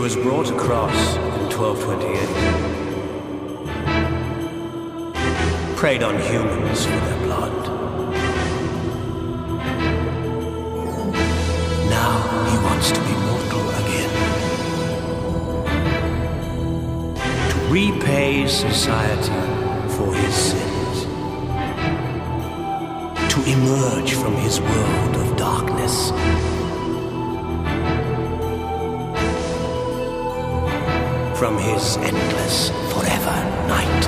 was brought across in 1228. Preyed on humans for their blood. Now he wants to be mortal again. To repay society for his sins. To emerge from his world of darkness. From his endless forever night.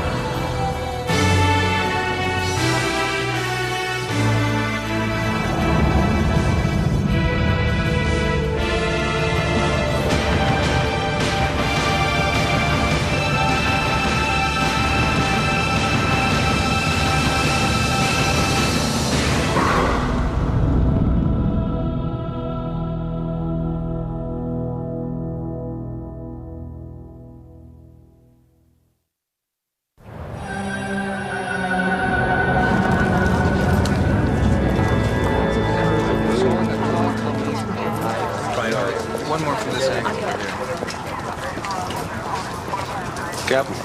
Captain,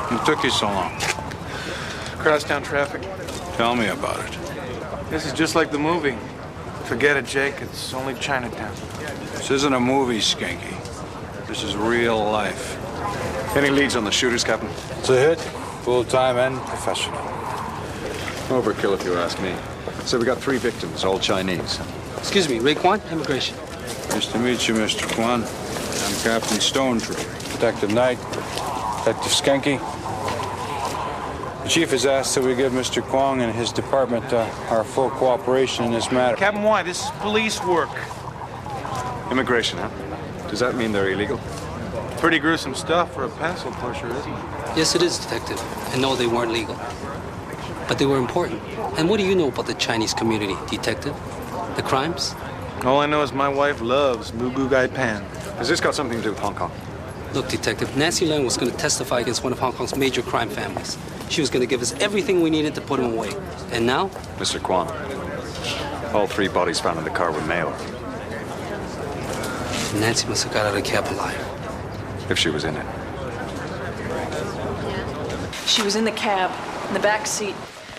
what took you so long? Crosstown traffic. Tell me about it. This is just like the movie. Forget it, Jake. It's only Chinatown. This isn't a movie, Skanky. This is real life. Any leads on the shooters, Captain? It's a hit, full-time and professional. Overkill, if you ask me. So we got 3 victims, all Chinese. Excuse me, Ray Kwan, immigration. Nice to meet you, Mr. Kwan. I'm Captain Stonetree. Detective Knight, Detective Skanky. The chief has asked that we give Mr. Kwong and his department our full cooperation in this matter. Captain White, this is police work. Immigration, huh? Does that mean they're illegal? Pretty gruesome stuff for a pencil pusher, isn't it? Yes, it is, Detective. And no, they weren't legal. But they were important. And what do you know about the Chinese community, Detective? The crimes? All I know is my wife loves Mugu Gai Pan. Has this got something to do with Hong Kong? Look, Detective, Nancy Leung was going to testify against one of Hong Kong's major crime families. She was going to give us everything we needed to put him away. And now? Mr. Kwan, all 3 bodies found in the car were male. Nancy must have got out of the cab alive. If she was in it. She was in the cab, in the back seat.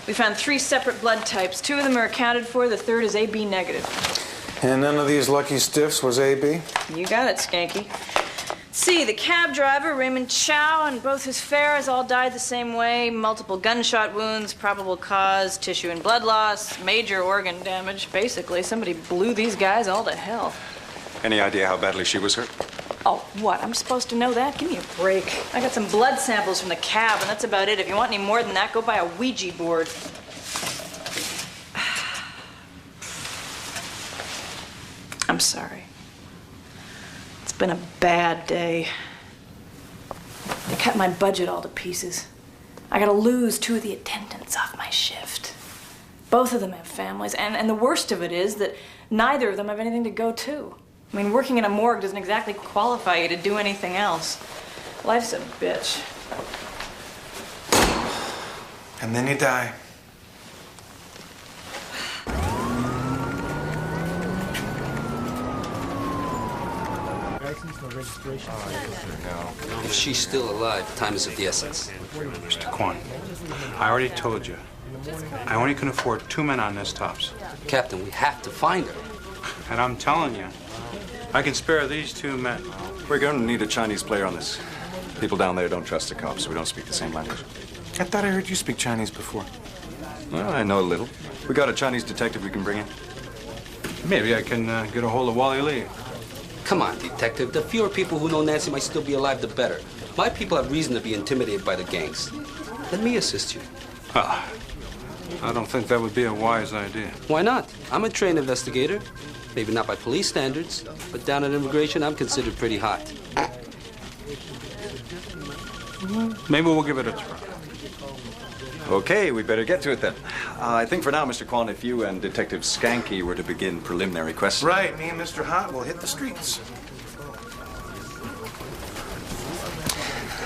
We found 3 separate blood types. 2 of them are accounted for. The third is AB negative. And none of these lucky stiffs was AB? You got it, Skanky. See, the cab driver, Raymond Chow, and both his farers all died the same way. Multiple gunshot wounds, probable cause, tissue and blood loss, major organ damage. Basically, somebody blew these guys all to hell. Any idea how badly she was hurt? Oh, what? I'm supposed to know that? Give me a break. I got some blood samples from the cab, and that's about it. If you want any more than that, go buy a Ouija board. I'm sorry. It's been a bad day. They cut my budget all to pieces. I gotta lose 2 of the attendants off my shift. Both of them have families, and the worst of it is that neither of them have anything to go to. I mean, working in a morgue doesn't exactly qualify you to do anything else. Life's a bitch. And then you die. If she's still alive, time is of the essence. Mr. Kwan, I already told you. I only can afford 2 men on this tops. Captain, we have to find her. And I'm telling you, I can spare these 2 men. We're going to need a Chinese player on this. People down there don't trust the cops, so we don't speak the same language. I thought I heard you speak Chinese before. Well, I know a little. We got a Chinese detective we can bring in. Maybe I can get a hold of Wally Lee. Come on, Detective. The fewer people who know Nancy might still be alive, the better. My people have reason to be intimidated by the gangs. Let me assist you. I don't think that would be a wise idea. Why not? I'm a trained investigator. Maybe not by police standards, but down at immigration, I'm considered pretty hot. Maybe we'll give it a try. Okay, we better get to it then. I think for now, Mr. Kwan, if you and Detective Skanky were to begin preliminary questions. Right, me and Mr. Hot will hit the streets.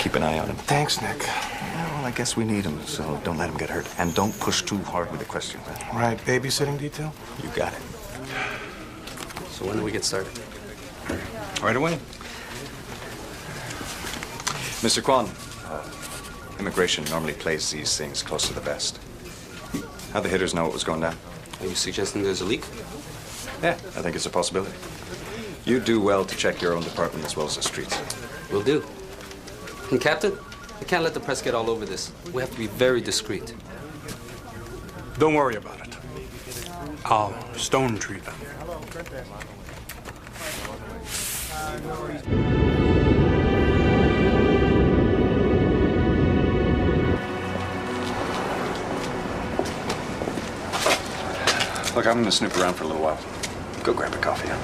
Keep an eye on him. Thanks, Nick. Well, I guess we need him, so don't let him get hurt. And don't push too hard with the questions. Right, babysitting detail? You got it. So when do we get started? Right away. Mr. Kwan, immigration normally plays these things close to the vest. How'd the hitters know what was going down? Are you suggesting there's a leak? Yeah, I think it's a possibility. You do well to check your own department as well as the streets. Will do. And Captain, I can't let the press get all over this. We have to be very discreet. Don't worry about it. I'll stone tree them. Look, I'm gonna snoop around for a little while. Go grab a coffee, huh?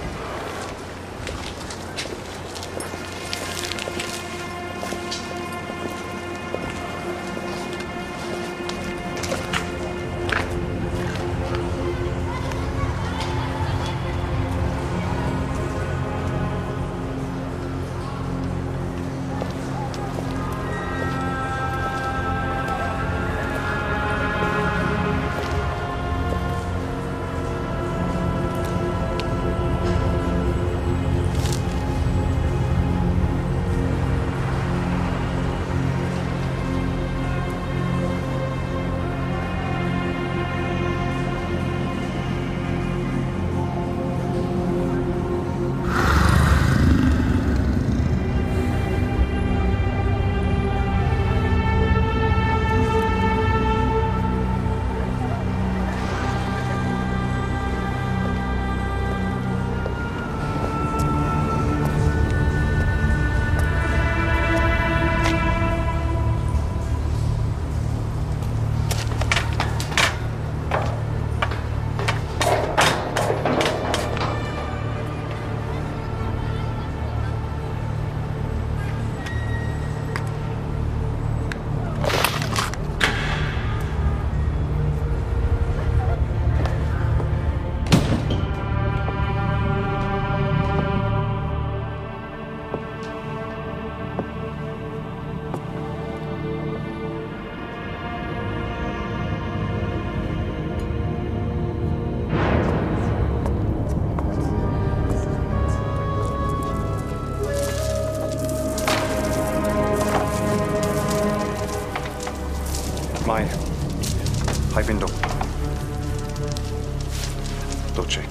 Mai, hai vindo. Dolce.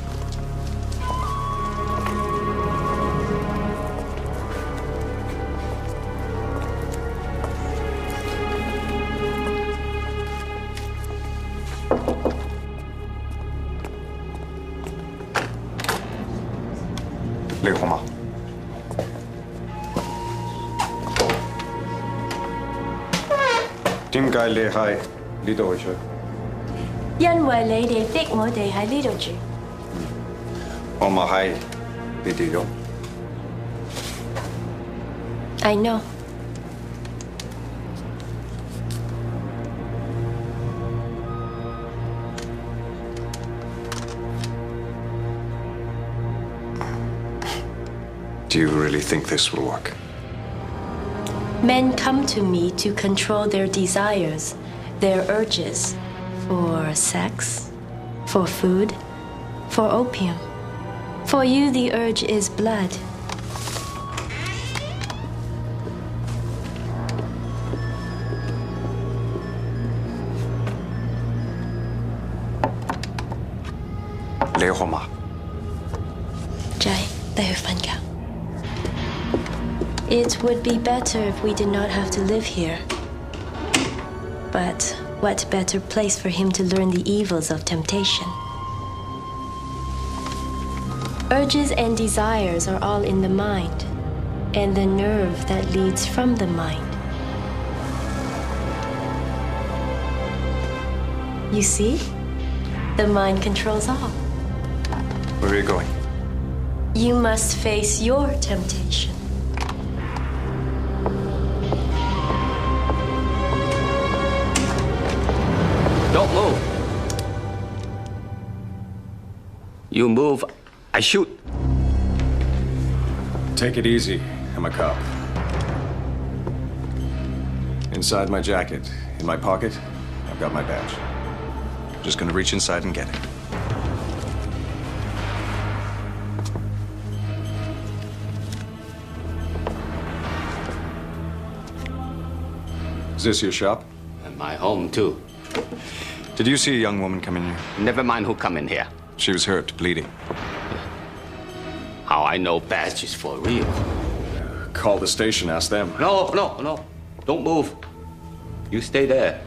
Le Roma. 點解你喺呢度去？因為你哋逼我哋喺呢度住。我咪係呢啲咯。I know。Do you really think this will work? Men come to me to control their desires, their urges, for sex, for food, for opium. For you, the urge is blood. Le Roma. Jai, 帶佢瞓覺。It would be better if we did not have to live here. But what better place for him to learn the evils of temptation? Urges and desires are all in the mind, and the nerve that leads from the mind. You see? The mind controls all. Where are you going? You must face your temptation. Don't move. You move, I shoot. Take it easy. I'm a cop. Inside my jacket, in my pocket, I've got my badge. I'm just gonna reach inside and get it. this your shop? And my home, too. Did you see a young woman come in here? Never mind who come in here. She was hurt, bleeding. How I know Badge is for real. Call the station, ask them. No. Don't move. You stay there.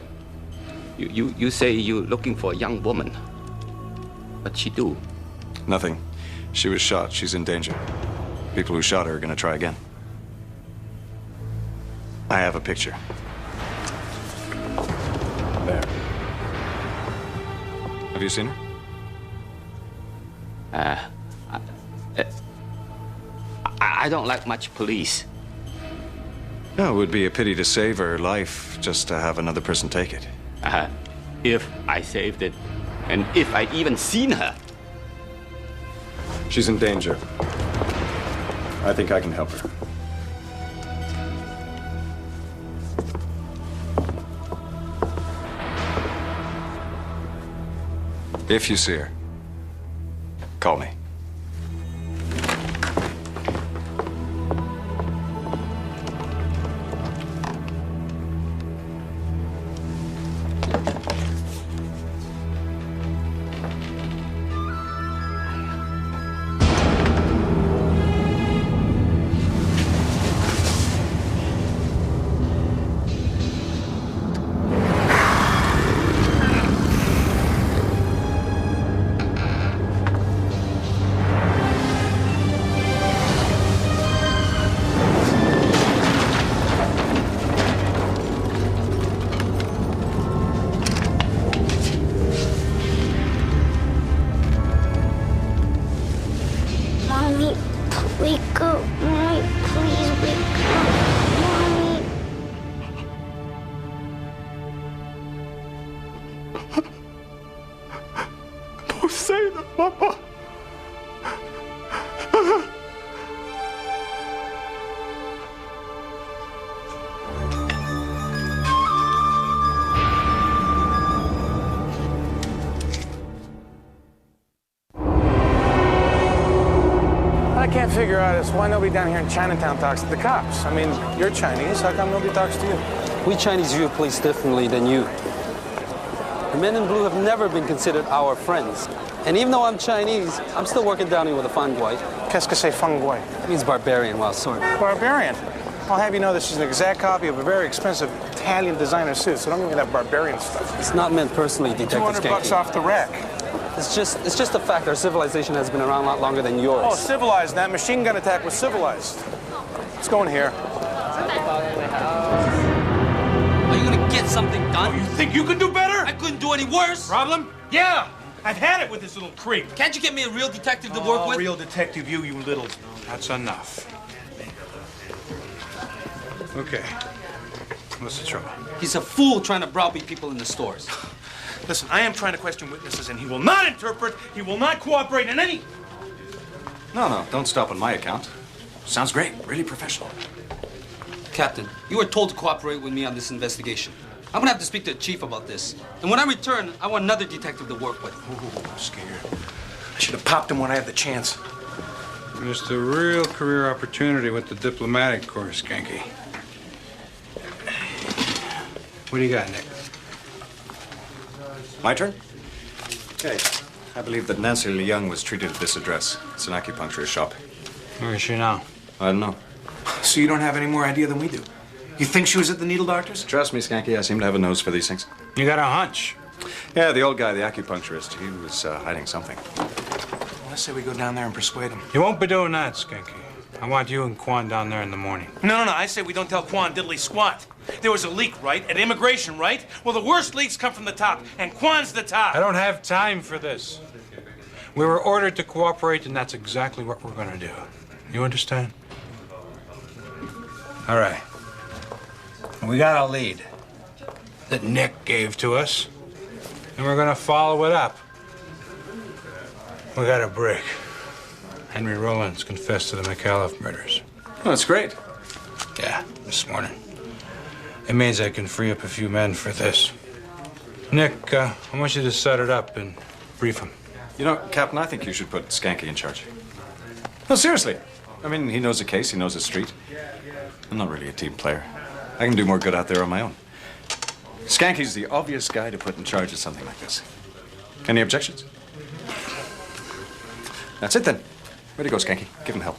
You say you're looking for a young woman. What'd she do? Nothing. She was shot. She's in danger. People who shot her are gonna try again. I have a picture. There. Have you seen her? I don't like much police. No, it would be a pity to save her life just to have another person take it. If I saved it, and if I even seen her. She's in danger. I think I can help her. If you see her, call me. Mommy, wake up. Mommy, please wake up. Mommy. Don't say that, Papa. What I can't figure out is why nobody down here in Chinatown talks to the cops. I mean, you're Chinese. How come nobody talks to you? We Chinese view police differently than you. The men in blue have never been considered our friends. And even though I'm Chinese, I'm still working down here with a fungui. Qu'est-ce que c'est fungui? It means barbarian, well, sort of. Barbarian. I'll have you know this is an exact copy of a very expensive Italian designer suit, so don't give me that barbarian stuff. It's not meant personally, Detective $200 Skanky. off the rack. It's just a fact our civilization has been around a lot longer than yours. Oh, civilized. That machine gun attack was civilized. Let's go in here. Are you gonna get something done? You think you can do better? I couldn't do any worse. Problem? Yeah. I've had it with this little creep. Can't you get me a real detective to work with? Real detective, you little. That's enough. Okay. What's the trouble? He's a fool trying to browbeat people in the stores. Listen, I am trying to question witnesses, and he will not interpret. He will not cooperate in any. No, don't stop on my account. Sounds great. Really professional. Captain, you were told to cooperate with me on this investigation. I'm gonna have to speak to the chief about this. And when I return, I want another detective to work with. Ooh, I'm scared. I should have popped him when I had the chance. Missed a real career opportunity with the diplomatic corps, Skanky. What do you got, Nick? My turn? Okay. I believe that Nancy Leung was treated at this address. It's an acupuncturist shop. Where is she now? I don't know. So you don't have any more idea than we do? You think she was at the needle doctor's? Trust me, Skanky, I seem to have a nose for these things. You got a hunch? Yeah, the old guy, the acupuncturist, he was hiding something. I say we go down there and persuade him. You won't be doing that, Skanky. I want you and Quan down there in the morning. No. I say we don't tell Quan diddly squat. There was a leak, right? At immigration, right? Well, the worst leaks come from the top, and Quan's the top. I don't have time for this. We were ordered to cooperate, and that's exactly what we're gonna do. You understand? All right. We got a lead that Nick gave to us, and we're gonna follow it up. We got a break. Henry Rollins confessed to the McAuliffe murders. Oh, that's great. Yeah, this morning. It means I can free up a few men for this. Nick, I want you to set it up and brief him. You know, Captain, I think you should put Skanky in charge. No, seriously. I mean, he knows the case, he knows the street. I'm not really a team player. I can do more good out there on my own. Skanky's the obvious guy to put in charge of something like this. Any objections? That's it then. Way to go, Skanky. Give him hell.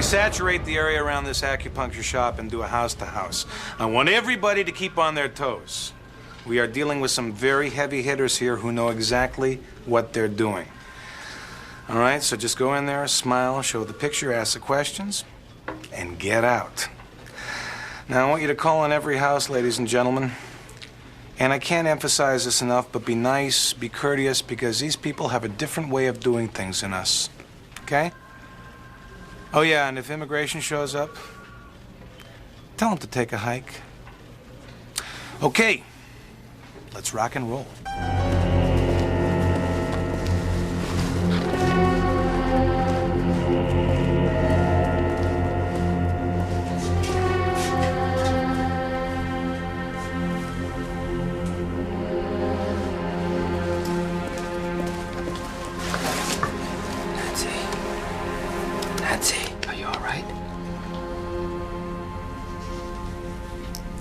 Saturate the area around this acupuncture shop and do a house-to-house. I want everybody to keep on their toes. We are dealing with some very heavy hitters here who know exactly what they're doing. All right, so just go in there, smile, show the picture, ask the questions, and get out. Now, I want you to call on every house, ladies and gentlemen. And I can't emphasize this enough, but be nice, be courteous, because these people have a different way of doing things than us. Okay? Oh, yeah, and if immigration shows up, tell them to take a hike. Okay, let's rock and roll.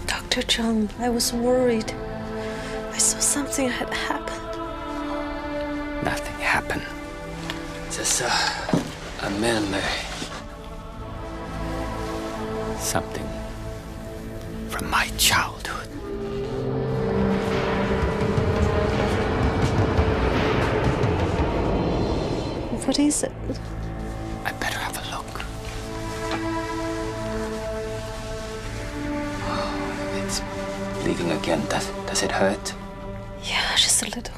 Dr. John, I was worried. I saw something had happened. Nothing happened. Just a memory. Something from my childhood. What is it? I better have a look. It's bleeding again. Does it hurt? Yeah, just a little.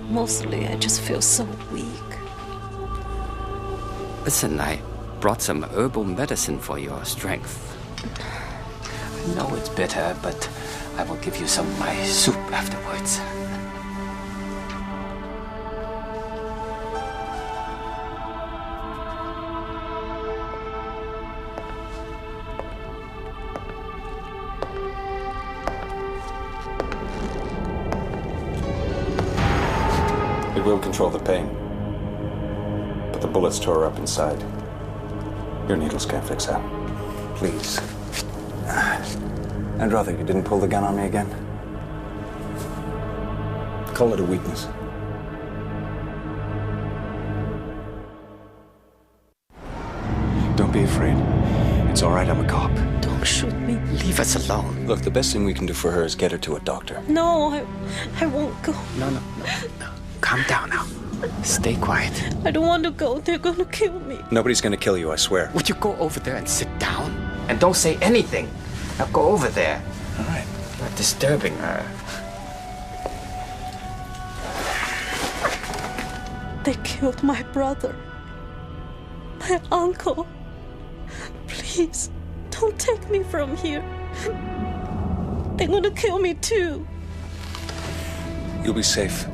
Mostly, I just feel so weak. Listen, I brought some herbal medicine for your strength. I know it's bitter, but I will give you some of my soup afterwards. It will control the pain, but the bullets tore up inside. Your needles can't fix that. Please. I'd rather you didn't pull the gun on me again. Call it a weakness. Don't be afraid. It's all right, I'm a cop. Don't shoot me. Leave us alone. Look, the best thing we can do for her is get her to a doctor. No, I won't go. No. Calm down now. Stay quiet. I don't want to go. They're gonna kill me. Nobody's gonna kill you, I swear. Would you go over there and sit down? And don't say anything. Now go over there. All right. You're disturbing her. They killed my brother. My uncle. Please, don't take me from here. They're gonna kill me too. You'll be safe.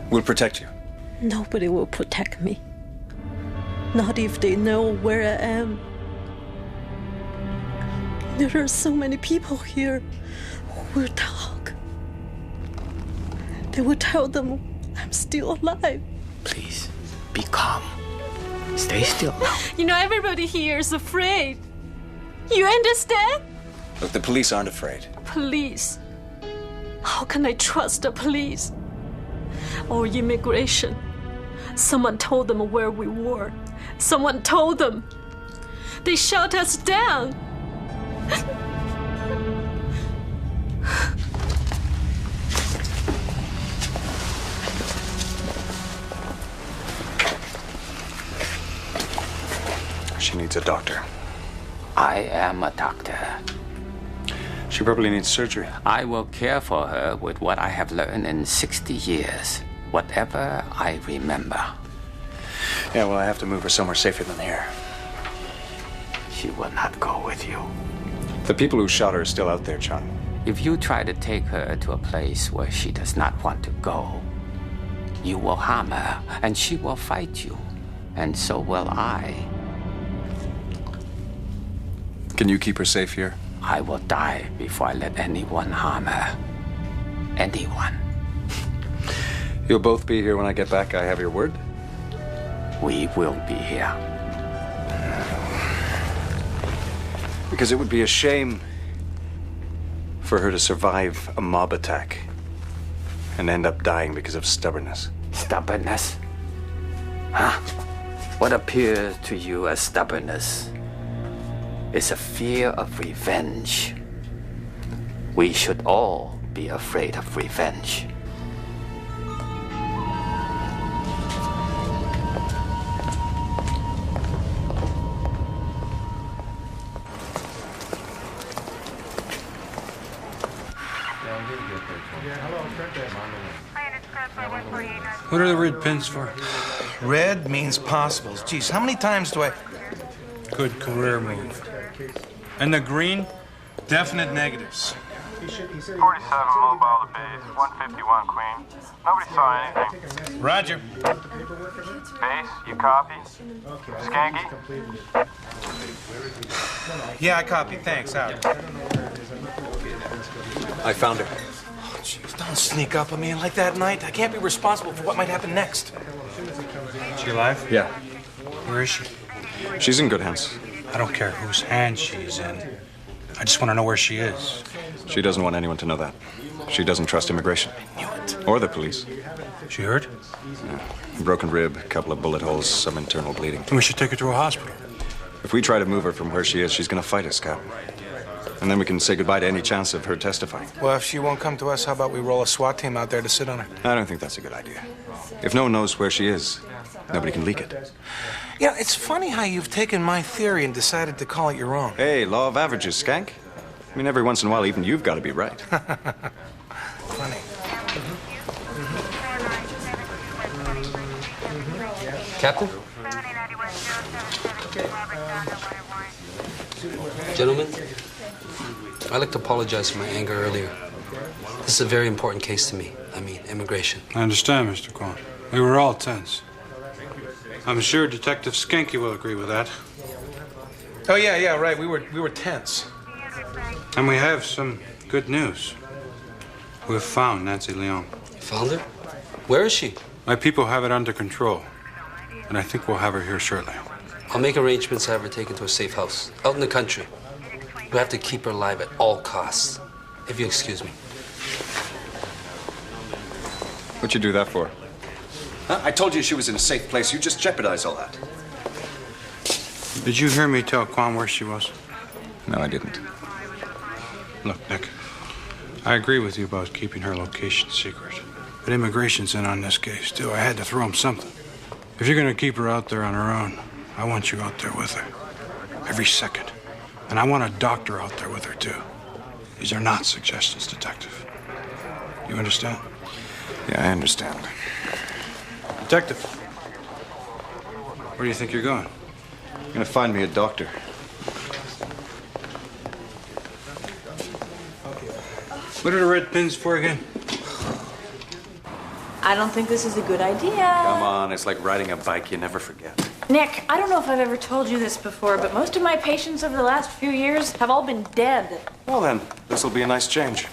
We'll protect you. Nobody will protect me. Not if they know where I am. There are so many people here who will talk. They will tell them I'm still alive. Please, be calm. Stay still now. You know, everybody here is afraid. You understand? Look, the police aren't afraid. Police. How can I trust the police? Or immigration. Someone told them where we were. Someone told them. They shot us down. She needs a doctor. I am a doctor. She probably needs surgery. I will care for her with what I have learned in 60 years. Whatever I remember. Yeah, well, I have to move her somewhere safer than here. She will not go with you. The people who shot her are still out there, John. If you try to take her to a place where she does not want to go, you will harm her, and she will fight you. And so will I. Can you keep her safe here? I will die before I let anyone harm her. Anyone. You'll both be here when I get back, I have your word? We will be here. Because it would be a shame for her to survive a mob attack and end up dying because of stubbornness. Stubbornness? Huh? What appears to you as stubbornness is a fear of revenge. We should all be afraid of revenge. What are the red pins for? Red means possibles. Geez, how many times do I... Good career move. And the green? Definite negatives. 47 mobile to base, 151 Queen. Nobody saw anything. Roger. Base, you copy? Skanky? Yeah, I copy. Thanks. Out. I found her. Oh, jeez, don't sneak up on me like that, Knight. I can't be responsible for what might happen next. She alive? Yeah. Where is she? She's in good hands. I don't care whose hand she's in. I just want to know where she is. She doesn't want anyone to know that. She doesn't trust immigration. I knew it. Or the police. She hurt? Yeah. Broken rib, a couple of bullet holes, some internal bleeding. Then we should take her to a hospital. If we try to move her from where she is, she's going to fight us, Captain. And then we can say goodbye to any chance of her testifying. Well, if she won't come to us, how about we roll a SWAT team out there to sit on her? I don't think that's a good idea. If no one knows where she is, nobody can leak it. You know, it's funny how you've taken my theory and decided to call it your own. Hey, law of averages, Skank. I mean, every once in a while, even you've got to be right. Funny. Captain? Gentlemen, I'd like to apologize for my anger earlier. This is a very important case to me. I mean, immigration. I understand, Mr. Kwan. We were all tense. I'm sure Detective Skanky will agree with that. Oh, yeah, right. We were tense. And we have some good news. We've found Nancy Leon. You found her? Where is she? My people have it under control. And I think we'll have her here shortly. I'll make arrangements to have her taken to a safe house, out in the country. We have to keep her alive at all costs. If you excuse me. What'd you do that for? Huh? I told you she was in a safe place. You just jeopardized all that. Did you hear me tell Kwan where she was? No, I didn't. Look, Nick, I agree with you about keeping her location secret. But immigration's in on this case, too. I had to throw him something. If you're going to keep her out there on her own, I want you out there with her. Every second. And I want a doctor out there with her, too. These are not suggestions, Detective. You understand? Yeah, I understand. Detective, where do you think you're going? I'm gonna find me a doctor. What are the red pins for again? I don't think this is a good idea. Come on, it's like riding a bike, you never forget. Nick, I don't know if I've ever told you this before, but most of my patients over the last few years have all been dead. Well then, this will be a nice change.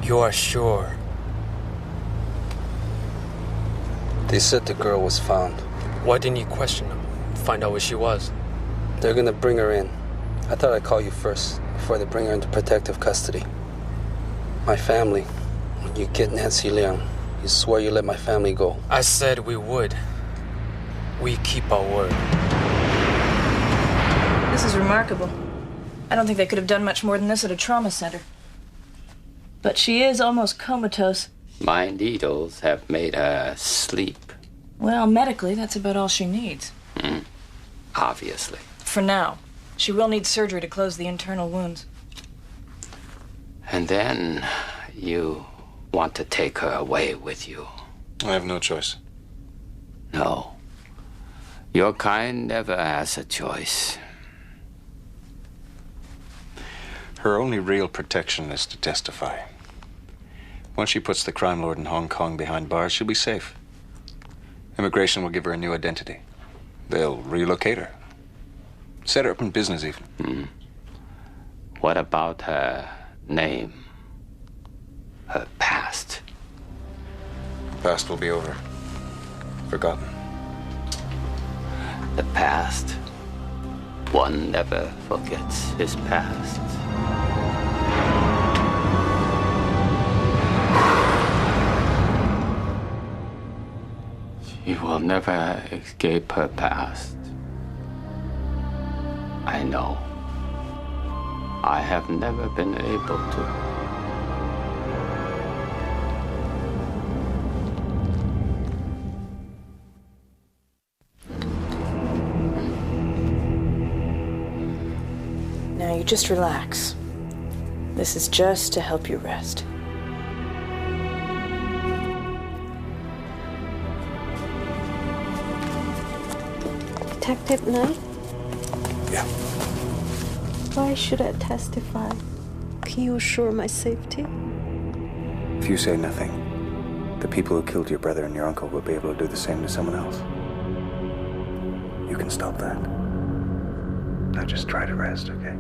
You are sure? They said the girl was found. Why didn't you question them? Find out where she was? They're gonna bring her in. I thought I'd call you first, before they bring her into protective custody. My family, when you get Nancy Liang, you swear you let my family go. I said we would. We keep our word. This is remarkable. I don't think they could have done much more than this at a trauma center. But she is almost comatose. My needles have made her sleep. Well, medically, that's about all she needs. Obviously. For now. She will need surgery to close the internal wounds. And then you want to take her away with you. I have no choice. No. Your kind never has a choice. Her only real protection is to testify. Once she puts the crime lord in Hong Kong behind bars, she'll be safe. Immigration will give her a new identity. They'll relocate her. Set her up in business, even. What about her name? Her past? Past will be over. Forgotten. The past. One never forgets his past. She will never escape her past. I know. I have never been able to. Now you just relax. This is just to help you rest. Detective Knight? Yeah. Why should I testify? Can you assure my safety? If you say nothing, the people who killed your brother and your uncle will be able to do the same to someone else. You can stop that. Now just try to rest, okay?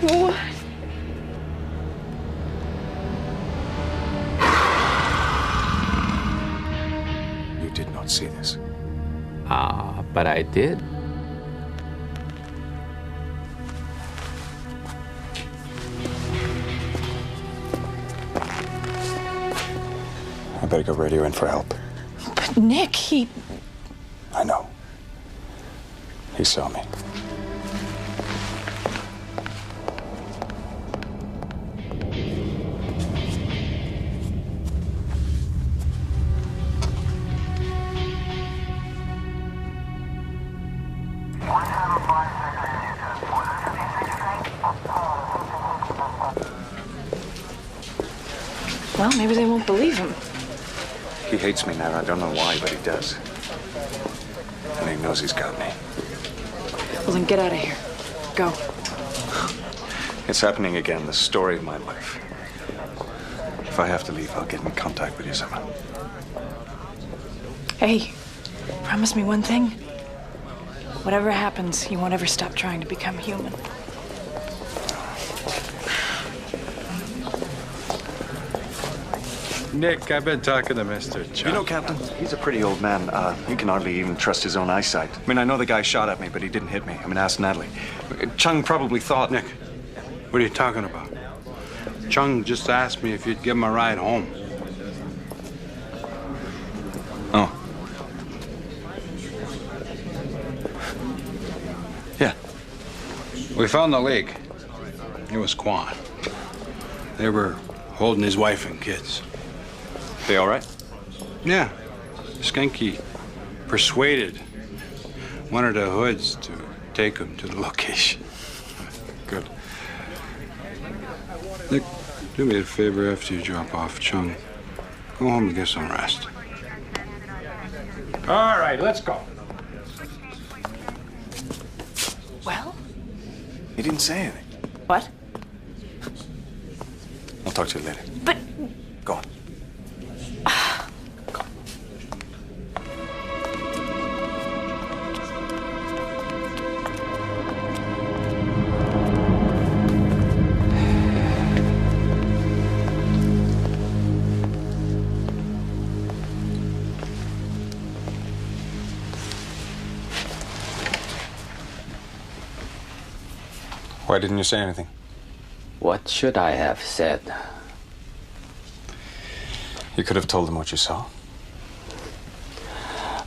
What? You did not see this. But I did. I better go radio in for help. But Nick, I know. He saw me. Well, maybe they won't believe him. He hates me now. I don't know why, but he does. And he knows he's got me. Well, then get out of here. Go. It's happening again, the story of my life. If I have to leave, I'll get in contact with you somehow. Hey, promise me one thing. Whatever happens, you won't ever stop trying to become human. Nick, I've been talking to Mr. Chung. You know, Captain, he's a pretty old man. You can hardly even trust his own eyesight. I mean, I know the guy shot at me, but he didn't hit me. I mean, ask Natalie. Chung probably thought... Nick, what are you talking about? Chung just asked me if you'd give him a ride home. Oh. Yeah. We found the lake. It was Quan. They were holding his wife and kids. They all right? Yeah. Skanky persuaded one of the hoods to take him to the location. Good. Nick, do me a favor after you drop off Chung. Go home and get some rest. All right, let's go. Well? He didn't say anything. What? I'll talk to you later. But... Go on. Why didn't you say anything? What should I have said? You could have told him what you saw.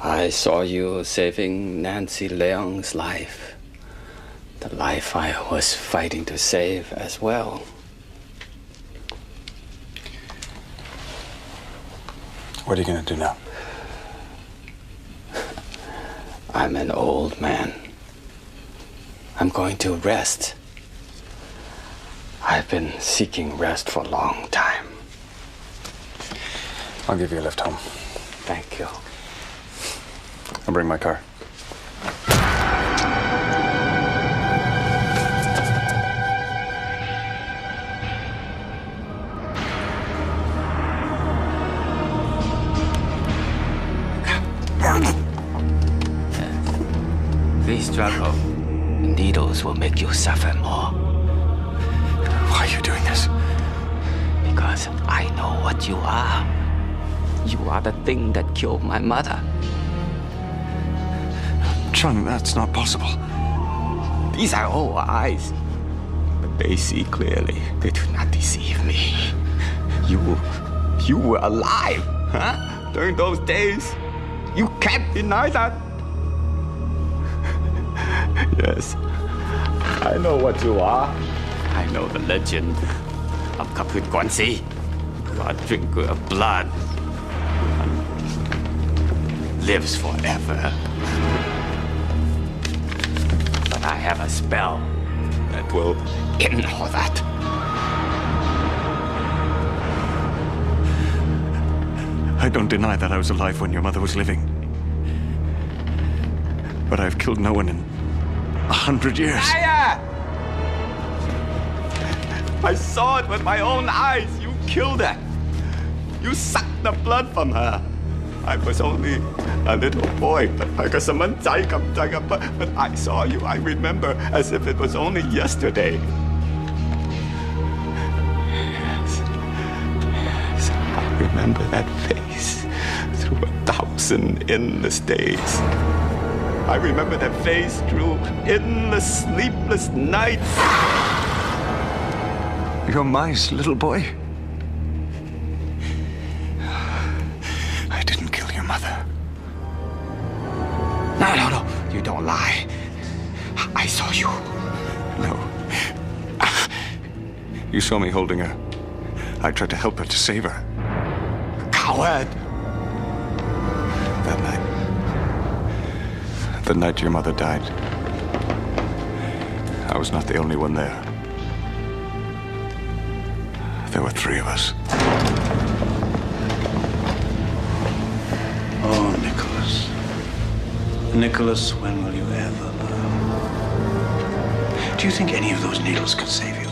I saw you saving Nancy Leong's life. The life I was fighting to save as well. What are you going to do now? I'm an old man. I'm going to rest. I've been seeking rest for a long time. I'll give you a lift home. Thank you. I'll bring my car. This struggle, needles will make you suffer more. Why are you doing this? Because I know what you are. You are the thing that killed my mother. Chung, that's not possible. These are all eyes. But they see clearly. They do not deceive me. You were alive, huh? During those days. You can't deny that. Yes. I know what you are. I know the legend of Kaput Kwansi. God drinker of blood. Lives forever. But I have a spell that will end all that. I don't deny that I was alive when your mother was living. But I've killed no one in 100 years. Liar! I saw it with my own eyes. You killed her. You sucked the blood from her. I was only a little boy, but I saw you. I remember as if it was only yesterday. remember that face through 1,000 endless days. I remember that face through endless, sleepless nights. You're my little boy. I didn't kill your mother. No. You don't lie. I saw you. No. You saw me holding her. I tried to help her, to save her. Coward! That night. The night your mother died. I was not the only one there. There were 3 of us. Oh, Nicholas. Nicholas, when will you ever learn? Do you think any of those needles could save you?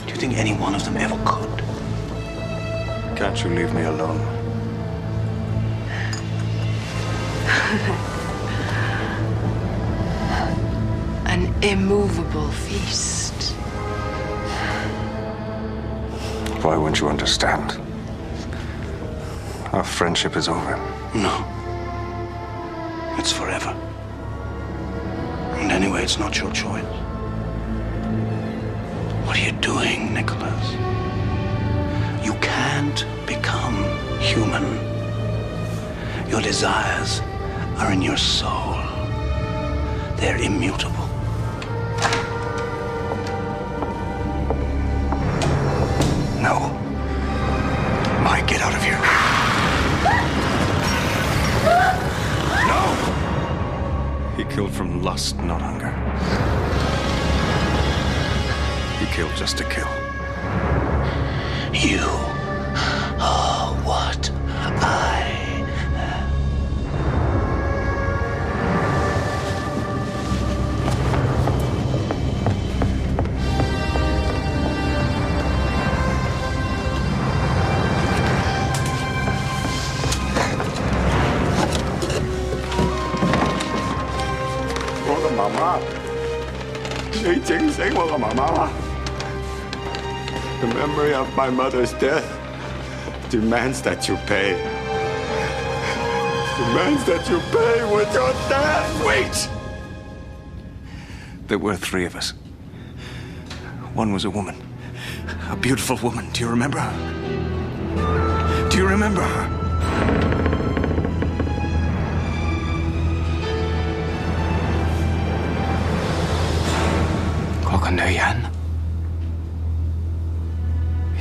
Do you think any one of them ever could? Can't you leave me alone? An immovable feast. Why won't you understand? Our friendship is over. No. It's forever. And anyway, it's not your choice. What are you doing, Nicholas? You can't become human. Your desires are in your soul. They're immutable. No. Mike, get out of here. No! He killed from lust, not hunger. He killed just to kill. You are what I am. The memory of my mother's death demands that you pay. Demands that you pay with your death. Wait! There were 3 of us. One was a woman. A beautiful woman. Do you remember her? Do you remember her?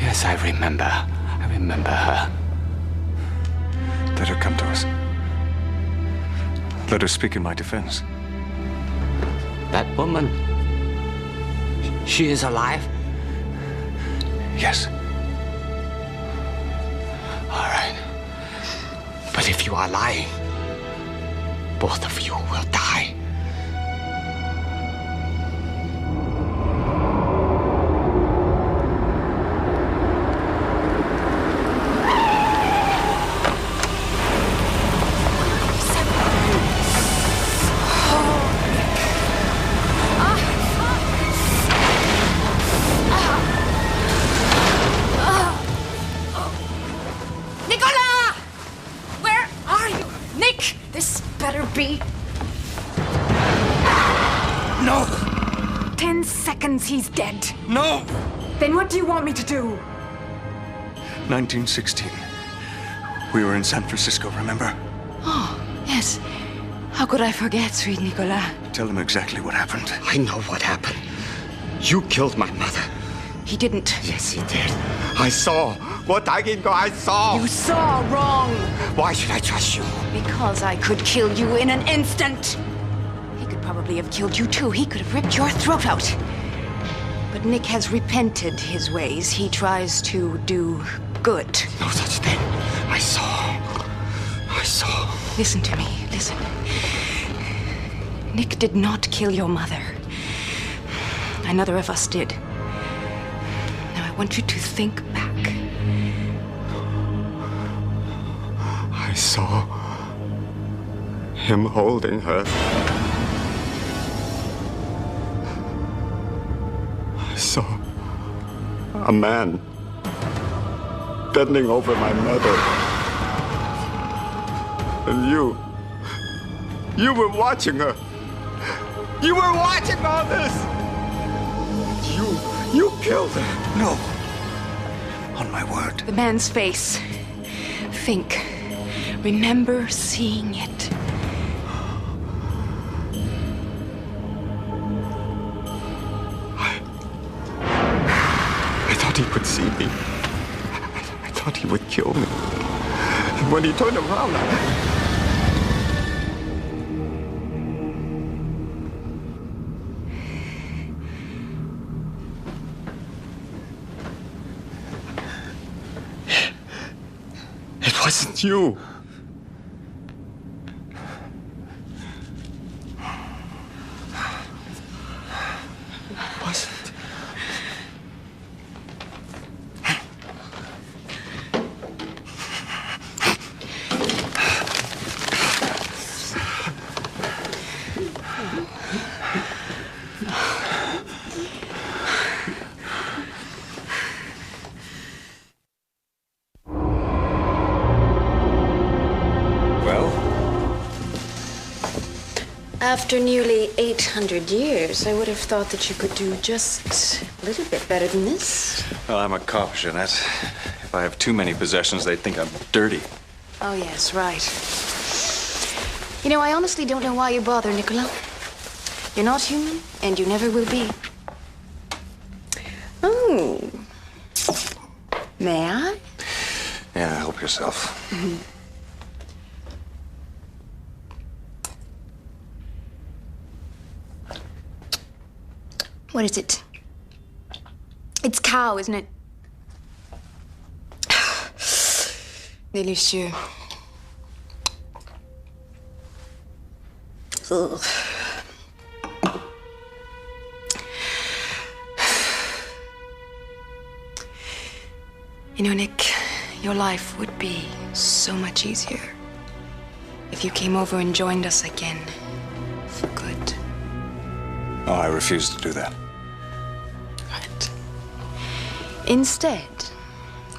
Yes, I remember. I remember her. Let her come to us. Let her speak in my defense. That woman. She is alive? Yes. All right. But if you are lying, both of you will die. No! 10 seconds, he's dead. No! Then what do you want me to do? 1916. We were in San Francisco, remember? Oh, yes. How could I forget, sweet Nicolas? Tell them exactly what happened. I know what happened. You killed my mother. He didn't. Yes, he did. I saw. I saw. You saw wrong. Why should I trust you? Because I could kill you in an instant. He could probably have killed you too. He could have ripped your throat out. But Nick has repented his ways. He tries to do good. No such thing. I saw. Listen to me. Listen. Nick did not kill your mother. Neither of us did. Now I want you to think back. I saw him holding her. I saw a man bending over my mother. And you were watching her. You were watching all this. You killed her. No. On my word. The man's face. Think. Remember seeing it. I thought he would see me. I thought he would kill me. And when he turned around, it wasn't you. It wasn't. After nearly 800 years, I would have thought that you could do just a little bit better than this. Well, I'm a cop, Jeanette. If I have too many possessions, they'd think I'm dirty. Oh, yes, right. You know, I honestly don't know why you bother, Nicola. You're not human, and you never will be. Oh. May I? Yeah, help yourself. What is it? It's cow, isn't it? Delicieux. Ugh. You know, Nick, your life would be so much easier if you came over and joined us again for good. Oh, I refuse to do that. Right. Instead,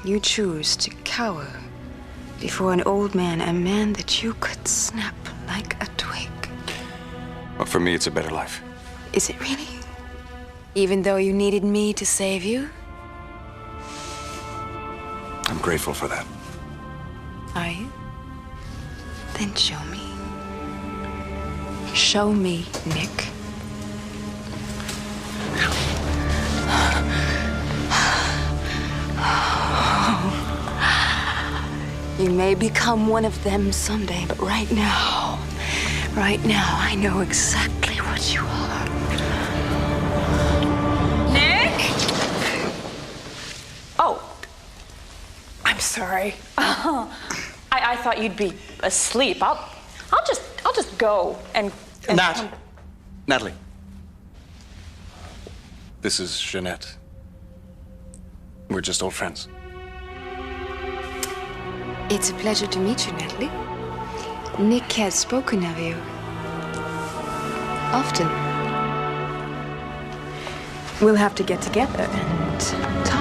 you choose to cower before an old man, a man that you could snap like a twig. Well, for me, it's a better life. Is it really? Even though you needed me to save you? I'm grateful for that. Are you? Then show me. Show me, Nick. You may become one of them someday, but right now, I know exactly what you are. Nick? Oh, I'm sorry. I thought you'd be asleep. I'll just go and Natalie. This is Jeanette. We're just old friends. It's a pleasure to meet you, Natalie. Nick has spoken of you often. We'll have to get together and talk.